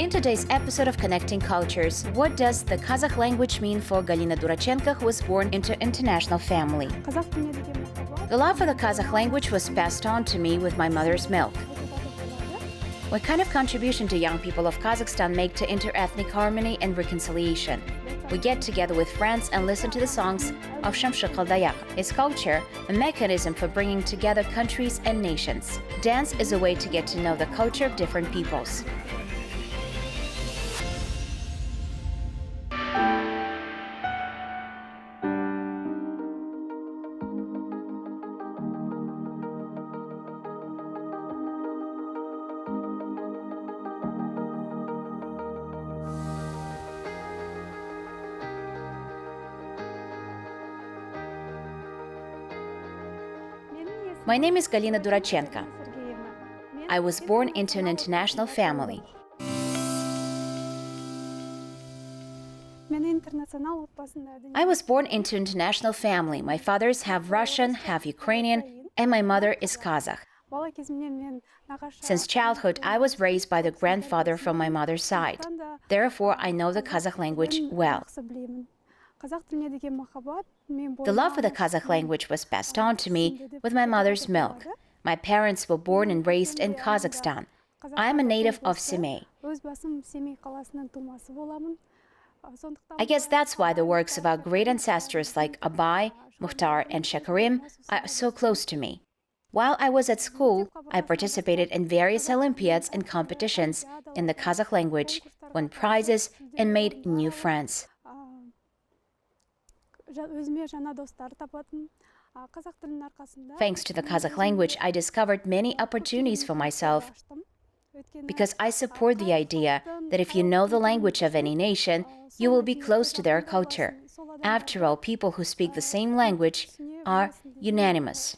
In today's episode of Connecting Cultures, what does the Kazakh language mean for Galina Durachenko, who was born into an international family? The love for the Kazakh language was passed on to me with my mother's milk. What kind of contribution do young people of Kazakhstan make to inter-ethnic harmony and reconciliation? We get together with friends and listen to the songs of Shamshi Qaldayak. Is culture a mechanism for bringing together countries and nations? Dance is a way to get to know the culture of different peoples. My name is Galina Durachenko. I was born into an international family. I was born into an international family. My fathers have Russian, have Ukrainian, and my mother is Kazakh. Since childhood, I was raised by the grandfather from my mother's side. Therefore, I know the Kazakh language well. The love for the Kazakh language was passed on to me with my mother's milk. My parents were born and raised in Kazakhstan. I am a native of Semey. I guess that's why the works of our great ancestors like Abai, Mukhtar and Shakarim are so close to me. While I was at school, I participated in various olympiads and competitions in the Kazakh language, won prizes, and made new friends. Thanks to the Kazakh language, I discovered many opportunities for myself because I support the idea that if you know the language of any nation, you will be close to their culture. After all, people who speak the same language are unanimous.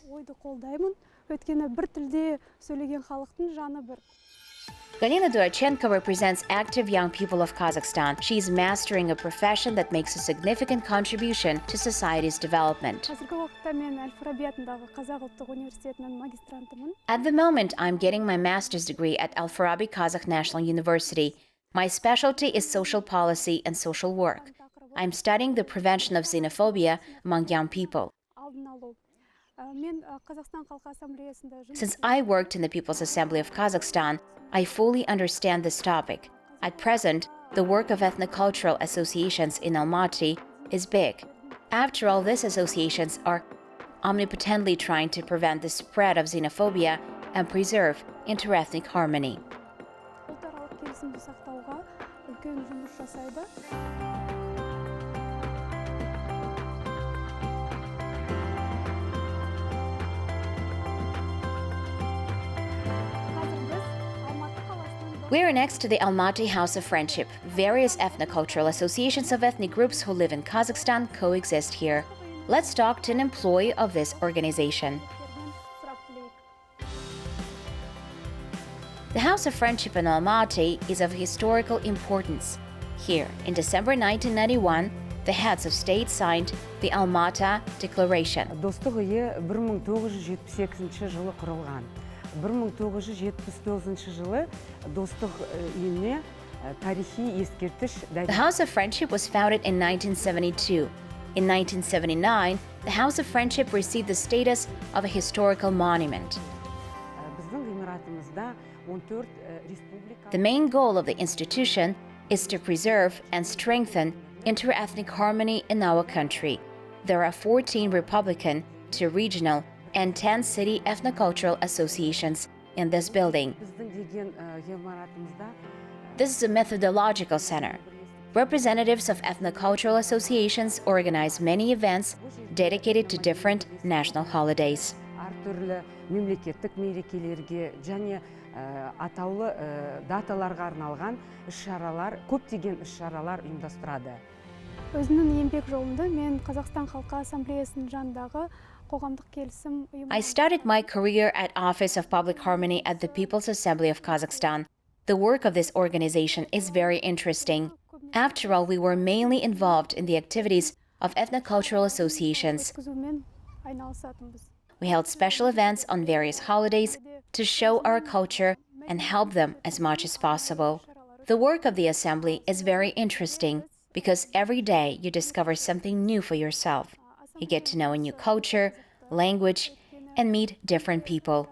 Galina Durachenko represents active young people of Kazakhstan. She is mastering a profession that makes a significant contribution to society's development. At the moment, I'm getting my master's degree at Al-Farabi Kazakh National University. My specialty is social policy and social work. I'm studying the prevention of xenophobia among young people. Since I worked in the People's Assembly of Kazakhstan, I fully understand this topic. At present, the work of ethnocultural associations in Almaty is big. After all, these associations are omnipotently trying to prevent the spread of xenophobia and preserve inter-ethnic harmony. We are next to the Almaty House of Friendship. Various ethnocultural associations of ethnic groups who live in Kazakhstan coexist here. Let's talk to an employee of this organization. The House of Friendship in Almaty is of historical importance. Here, in December 1991, the heads of state signed the Almaty Declaration. 1979 жылы достық үйіне тарихи ескерткіш. The House of Friendship was founded in 1972. In 1979, the House of Friendship received the status of a historical monument. The main goal of the institution is to preserve and strengthen inter-ethnic harmony in our country. There are 14 Republican, 2 regional, and 10 city ethnocultural associations in this building. This is a methodological center. Representatives of ethnocultural associations organize many events dedicated to different national holidays. Мемлекеттік мерекелерге және атаулы даталарға арналған іс-шаралар, көптеген іс-шаралар ұйымдастырады. Өзінің еңбек жолында мен Қазақстан Халқы Ассамблеясының жанындағы қоғамдық келісім ұйымы. I started my career at Office of Public Harmony at the People's Assembly of Kazakhstan. The work of this organization is very interesting. After all, we were mainly involved in the activities of ethnocultural associations. We held special events on various holidays to show our culture and help them as much as possible. The work of the assembly is very interesting because every day you discover something new for yourself. You get to know a new culture, language, and meet different people.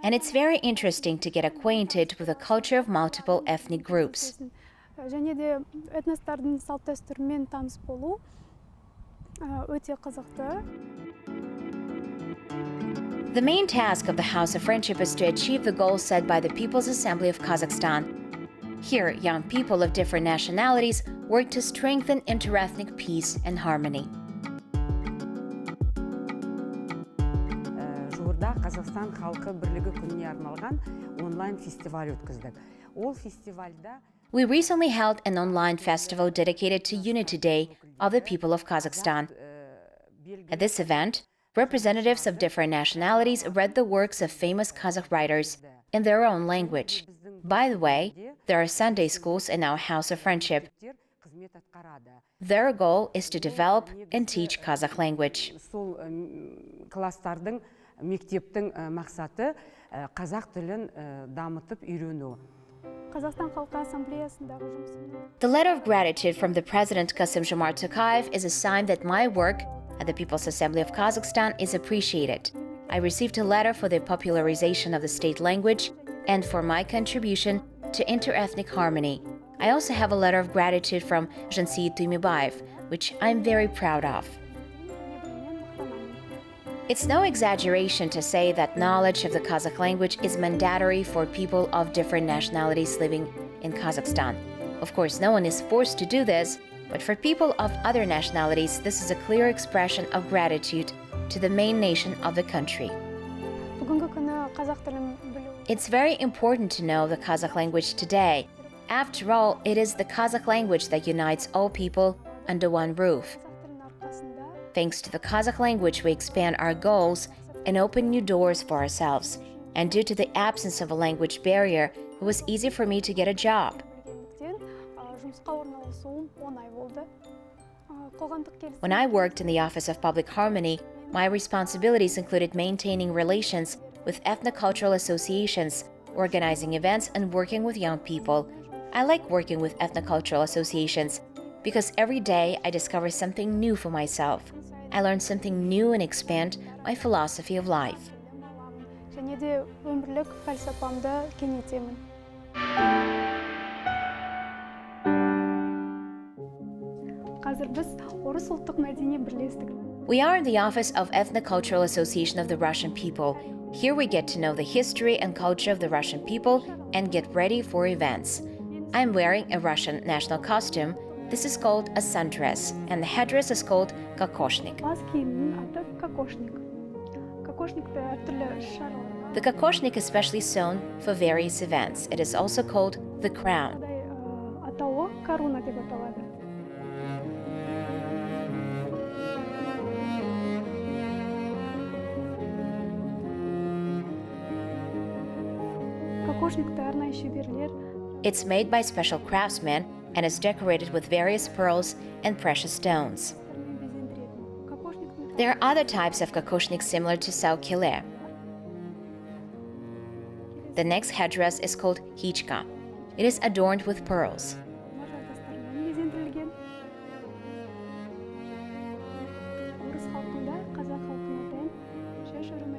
And it's very interesting to get acquainted with the culture of multiple ethnic groups. Және де этностардың салт-дәстүрімен таныс болу өте қызықты. The main task of the House of Friendship is to achieve the goals set by the People's Assembly of Kazakhstan. Here, young people of different nationalities work to strengthen interethnic peace and harmony. Жуырда Қазақстан халқы бірлігі күніне арналған онлайн фестиваль өткіздік. Ол фестивальда We recently held an online festival dedicated to Unity Day of the people of Kazakhstan. At this event, representatives of different nationalities read the works of famous Kazakh writers in their own language. By the way, there are Sunday schools in our House of Friendship. Their goal is to develop and teach Kazakh language. Сол класстардың, мектептің мақсаты қазақ тілін дамытып үйрену. Қазақстан халқы ассамблеясындағы жұмысымды. The letter of gratitude from the President Kassym-Jomart Tokayev is a sign that my work at the People's Assembly of Kazakhstan is appreciated. I received a letter for the popularization of the state language and for my contribution to interethnic harmony. I also have a letter of gratitude from Jansi Tumibayev, which I'm very proud of. It's no exaggeration to say that knowledge of the Kazakh language is mandatory for people of different nationalities living in Kazakhstan. Of course, no one is forced to do this, but for people of other nationalities, this is a clear expression of gratitude to the main nation of the country. Бүгінгі күні қазақ тілін білу. It's very important to know the Kazakh language today. After all, it is the Kazakh language that unites all people under one roof. Thanks to the Kazakh language, we expand our goals and open new doors for ourselves. And due to the absence of a language barrier, it was easy for me to get a job. When I worked in the Office of Public Harmony, my responsibilities included maintaining relations with ethnocultural associations, organizing events, and working with young people. I like working with ethnocultural associations because every day I discover something new for myself. I learn something new and expand my philosophy of life. Және де өмірлік фәлсапамды кеңейтемін. Қазір біз Орыс ұлттық мәдени бірлестігі. We are in the Office of Ethnocultural Association of the Russian People. Here we get to know the history and culture of the Russian people and get ready for events. I'm wearing a Russian national costume. This is called a sundress, and the headdress is called kokoshnik. Бас киімінің аты кокошник. Кокошникті әртүрлі шаралар. The kokoshnik is specially sewn for various events. It is also called the crown. Атауы коруна деп аталады. Кокошникті арнайы шеберлер. It's made by special craftsmen and is decorated with various pearls and precious stones. There are other types of kokoshnik similar to saukile. The next headdress is called hichka. It is adorned with pearls.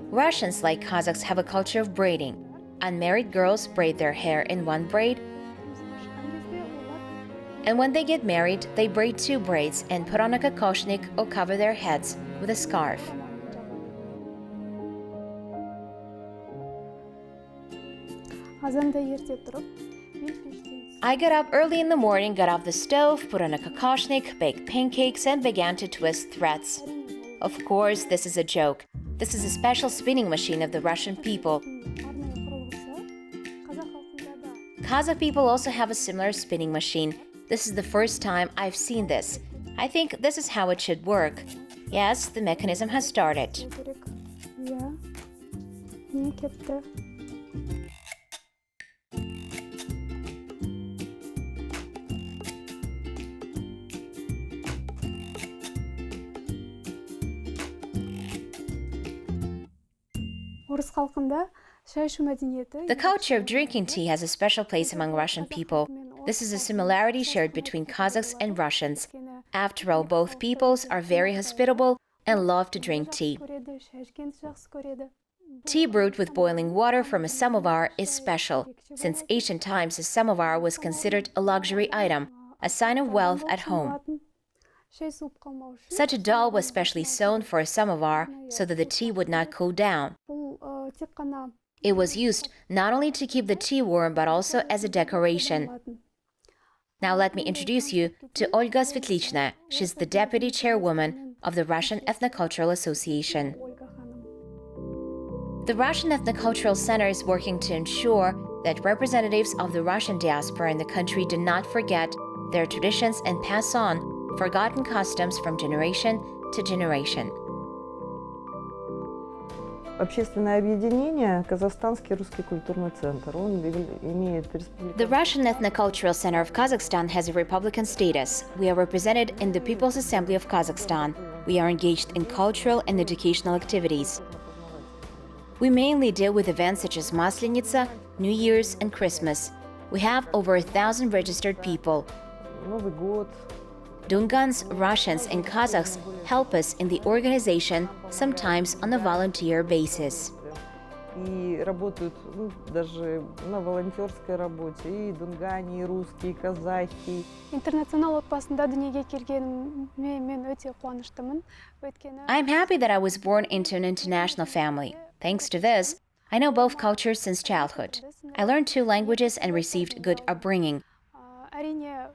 Russians, like Kazakhs, have a culture of braiding. Unmarried girls braid their hair in one braid, and when they get married, they braid two braids and put on a kokoshnik or cover their heads with a scarf. I got up early in the morning, got off the stove, put on a kokoshnik, baked pancakes, and began to twist threads. Of course, this is a joke. This is a special spinning machine of the Russian people. Kazakh people also have a similar spinning machine. This is the first time I've seen this. I think this is how it should work. Yes, the mechanism has started. Орыс халқында The culture of drinking tea has a special place among Russian people. This is a similarity shared between Kazakhs and Russians. After all, both peoples are very hospitable and love to drink tea. Tea brewed with boiling water from a samovar is special. Since ancient times, a samovar was considered a luxury item, a sign of wealth at home. Such a doll was specially sewn for a samovar so that the tea would not cool down. It was used not only to keep the tea warm, but also as a decoration. Now let me introduce you to Olga Svetlichna. She's the deputy chairwoman of the Russian Ethnocultural Association. The Russian Ethnocultural Center is working to ensure that representatives of the Russian diaspora in the country do not forget their traditions and pass on forgotten customs from generation to generation. Общественное объединение Казахстанский русский культурный центр. Он имеет The Russian Ethnocultural Center of Kazakhstan has a republican status. We are represented in the People's Assembly of Kazakhstan. We are engaged in cultural and educational activities. We mainly deal with events such as Maslenitsa, New Year's, and Christmas. We have over 1,000 registered people. Новый год. Dungans, Russians, and Kazakhs help us in the organization, sometimes on a volunteer basis. И работают даже на волонтерской работе и дунгане, и русские, и казахи. Интернационал отбасында дүниеге келгеніме мен өте қуаныштымын. I'm happy that I was born into an international family. Thanks to this, I know both cultures since childhood. I learned 2 languages and received good upbringing. Әрине,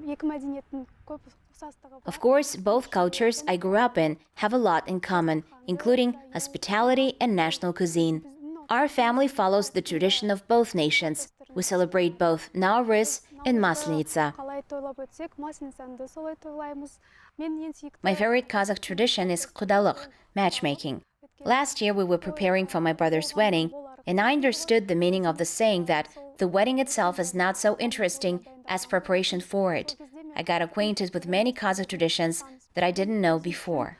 екі мәдениеттің көп ұқсастығы. Of course, both cultures I grew up in have a lot in common, including hospitality and national cuisine. Our family follows the tradition of both nations. We celebrate both Nowruz and Maslenitsa. Қалай тойлап өтсек, Масленицаны да солай тойлаймыз. Мен ең сүйікті My favorite Kazakh tradition is qudalıq, matchmaking. Last year we were preparing for my brother's wedding, and I understood the meaning of the saying that the wedding itself is not so interesting as preparation for it. I got acquainted with many Kazakh traditions that I didn't know before.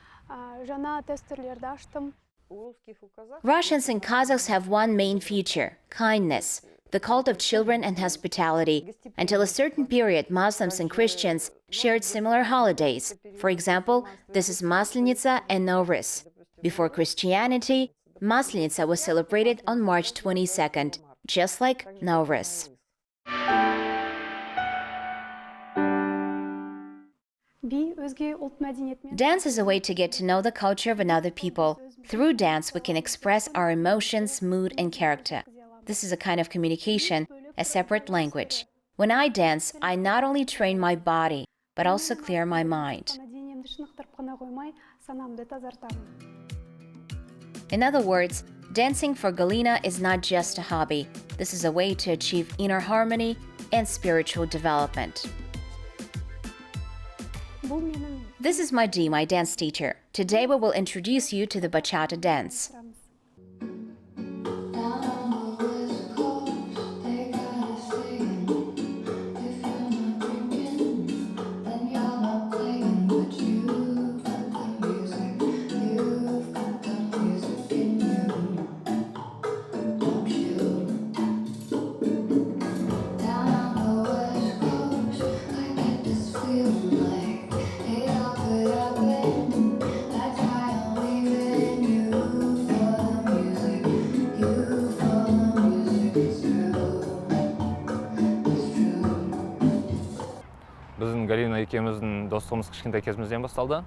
жаңа дәстүрлерді аштым. Russians and Kazakhs have one main feature, kindness, the cult of children and hospitality. Until a certain period, Muslims and Christians shared similar holidays. For example, this is Maslenitsa and Nowruz. Before Christianity, Maslenitsa was celebrated on March 22nd, just like Nowruz. Би өзге ұлт мәдениетімен Dance is a way to get to know the culture of another people. Through dance, we can express our emotions, mood, and character. This is a kind of communication, a separate language. When I dance, I not only train my body, but also clear my mind. денемді шынықтырып қана қоймай, санамды тазартамын. In other words, dancing for Galina is not just a hobby. This is a way to achieve inner harmony and spiritual development. Бұл менің This is Madi, my dance teacher. Today we will introduce you to the bachata dance. Біздің Галина екеуміздің достығымыз кішкентай кезімізден басталды.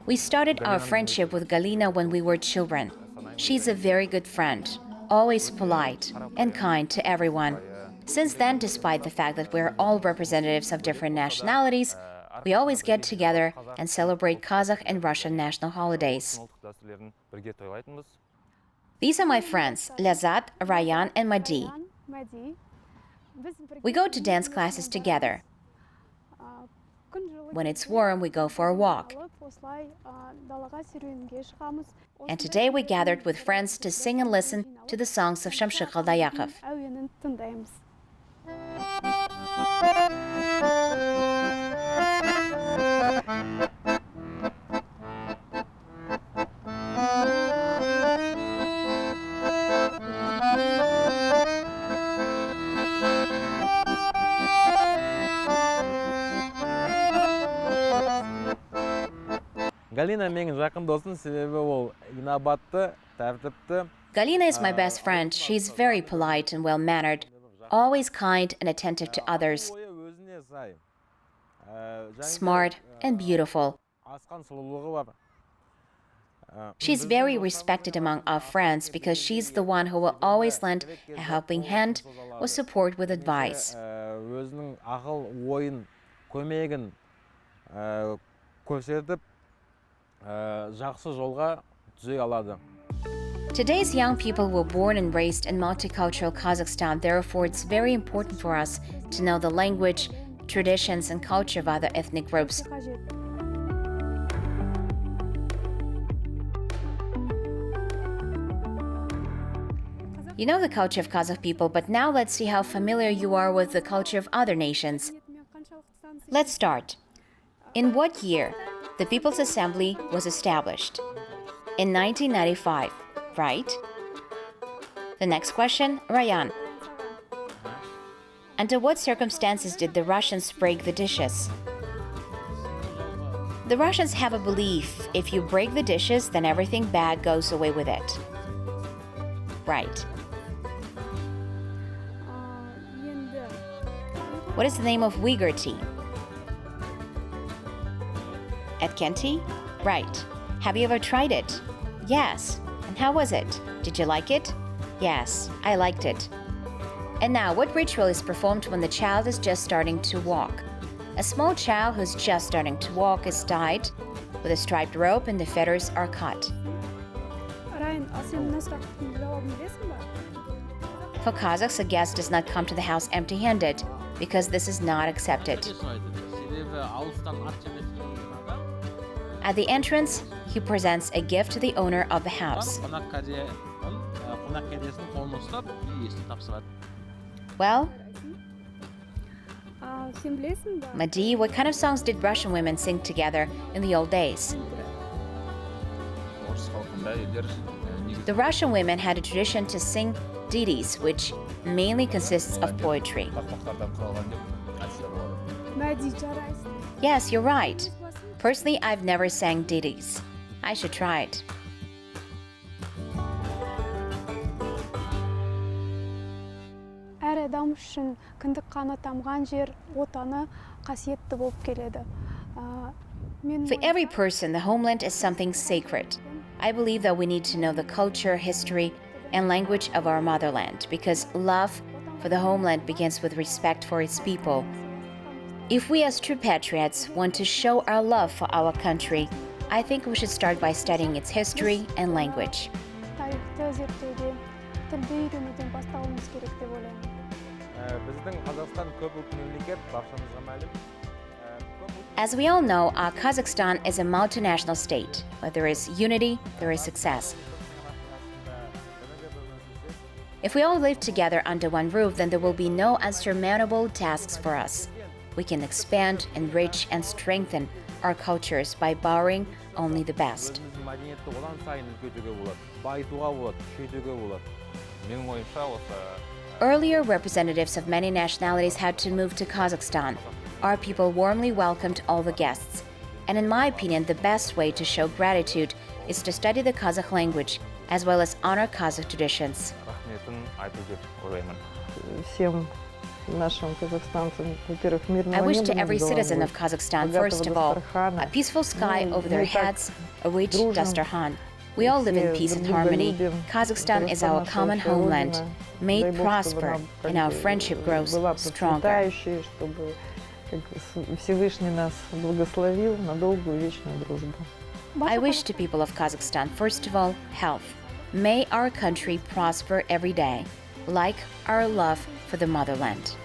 We started our friendship with Galina when we were children. She's a very good friend, always polite and kind to everyone. Since then, despite the fact that we're all representatives of different nationalities, we always get together and celebrate Kazakh and Russian national holidays. These are my friends, Lazat, Rayan, and Madi. Мәди. Біз бірге We go to dance classes together. When it's warm, we go for a walk. осылай далаға серуенге шығамыз. And today we gathered with friends to sing and listen to the songs of Shamshir Khaldayakov. Әуенін тыңдаймыз. Galina менің жақын досым, себебі ол инабатты, тәртіпті. Galina is my best friend. She's very polite and well-mannered, always kind and attentive to others, smart and beautiful. Асқан сұлулығы бар. She's very respected among our friends because she's the one who will always lend a helping hand or support with advice. Өзінің ақыл, ойын, көмегін көрсетіп, жақсы жолға түзей алады. Today's young people were born and raised in multicultural Kazakhstan. Therefore, it's very important for us to know the language, traditions, and culture of other ethnic groups. You know the culture of Kazakh people, but now let's see how familiar you are with the culture of other nations. Let's start. In what year the People's Assembly was established? In 1995, right? The next question, Rayan. Under what circumstances did the Russians break the dishes? The Russians have a belief, if you break the dishes, then everything bad goes away with it. Right. What is the name of Uyghur tea? Etken tea? Right. Have you ever tried it? Yes. And how was it? Did you like it? Yes, I liked it. And now, what ritual is performed when the child is just starting to walk? A small child who's just starting to walk is tied with a striped rope and the feathers are cut. For Kazakhs, a guest does not come to the house empty-handed because this is not accepted. At the entrance, he presents a gift to the owner of the house. Well, Madi, what kind of songs did Russian women sing together in the old days? The Russian women had a tradition to sing ditties, which mainly consists of poetry. Yes, you're right. Personally, I've never sang ditties. I should try it. Әр адам үшін кіндік қаны тамған жер, отаны қасиетті болып келеді. For every person, the homeland is something sacred. I believe that we need to know the culture, history, and language of our motherland, because love for the homeland begins with respect for its people. If we as true patriots want to show our love for our country, I think we should start by studying its history and language. As we all know, Kazakhstan is a multinational state. Where there is unity, there is success. If we all live together under one roof, then there will be no unsurmountable tasks for us. We can expand, enrich, and strengthen our cultures by borrowing only the best. Earlier, representatives of many nationalities had to move to Kazakhstan. Our people warmly welcomed all the guests. And in my opinion, the best way to show gratitude is to study the Kazakh language, as well as honor Kazakh traditions. I wish to every citizen of Kazakhstan, first of all, a peaceful sky over their heads, a rich dasturkhan. We all live in peace and harmony. Kazakhstan is our common homeland. May it prosper and our friendship grows stronger. I wish to people of Kazakhstan, first of all, health. May our country prosper every day, like our love for the motherland.